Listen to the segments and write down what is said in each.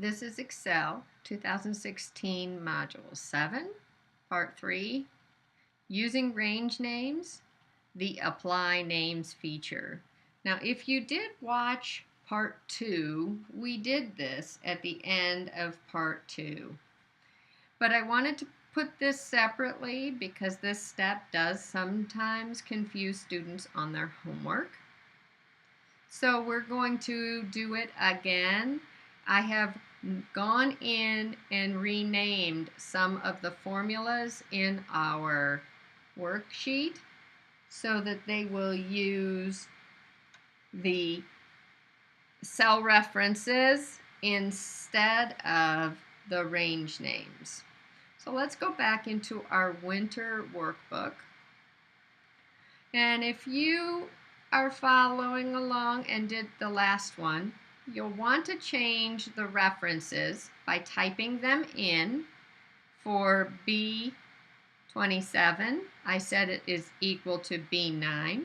This is Excel 2016 Module 7, Part 3, Using Range Names, the Apply Names feature. Now, if you did watch Part 2, we did this at the end of Part 2. But I wanted to put this separately because this step does sometimes confuse students on their homework. So we're going to do it again. I have gone in and renamed some of the formulas in our worksheet so that they will use the cell references instead of the range names. So let's go back into our winter workbook. And if you are following along and did the last one, you'll want to change the references by typing them in. For B27, I said it is equal to B9.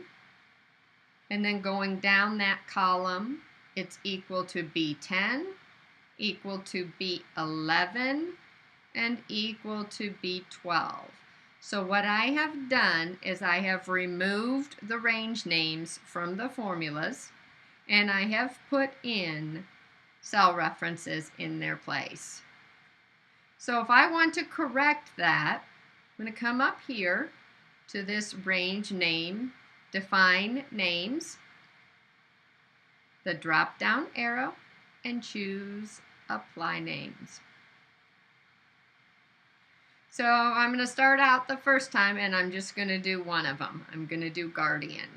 And then going down that column, it's equal to B10, equal to B11, and equal to B12. So what I have done is I have removed the range names from the formulas and I have put in cell references in their place. So if I want to correct that, I'm going to come up here to this range name, define names, the drop down arrow, and choose apply names. So I'm going to start out the first time and I'm just going to do one of them. I'm going to do Guardian.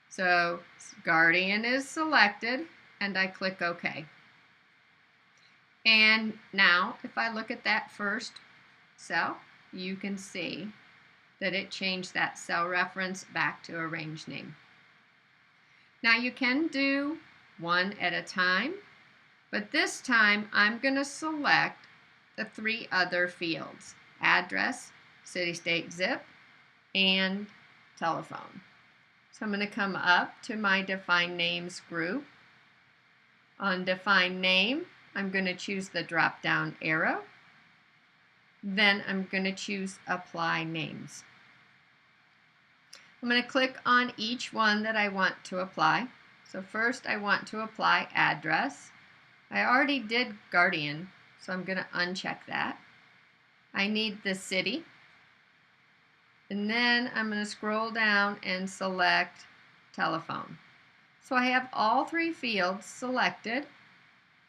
So Guardian is selected and I click OK. And now if I look at that first cell, you can see that it changed that cell reference back to a range name. Now you can do one at a time, but this time I'm going to select the 3 other fields: address, city, state, zip, and telephone. So I'm going to come up to my Define Names group. On Define Name, I'm going to choose the drop-down arrow. Then I'm going to choose Apply Names. I'm going to click on each one that I want to apply. So first I want to apply address. I already did Guardian, so I'm going to uncheck that. I need the city. And then I'm going to scroll down and select telephone. So I have all 3 fields selected.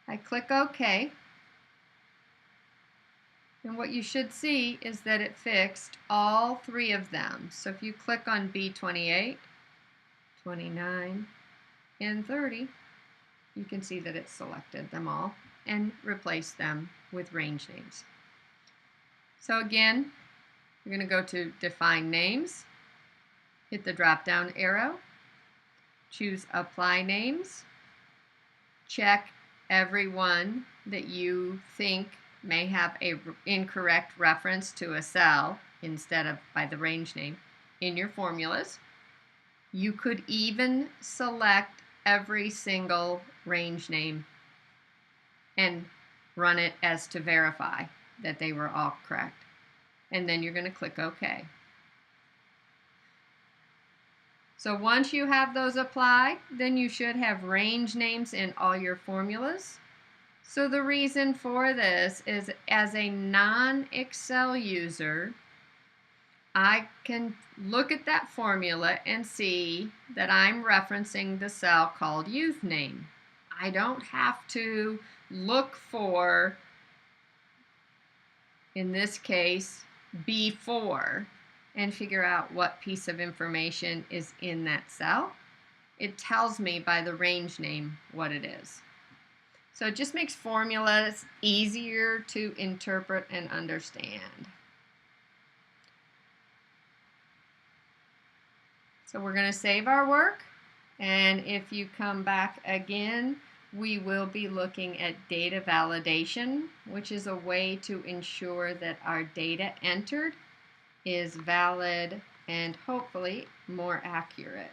I click OK. And what you should see is that it fixed all 3 of them. So if you click on B28, 29, and 30, you can see that it selected them all and replaced them with range names. So again, you're going to go to Define Names, hit the drop-down arrow, choose Apply Names, check every one that you think may have an incorrect reference to a cell instead of by the range name in your formulas. You could even select every single range name and run it as to verify that they were all correct. And then you're going to click OK. So once you have those applied, then you should have range names in all your formulas. So the reason for this is, as a non-Excel user, I can look at that formula and see that I'm referencing the cell called youth name. I don't have to look for, in this case, B4 and figure out what piece of information is in that cell. It tells me by the range name what it is. So it just makes formulas easier to interpret and understand. So we're going to save our work, and if you come back again, we will be looking at data validation, which is a way to ensure that our data entered is valid and hopefully more accurate.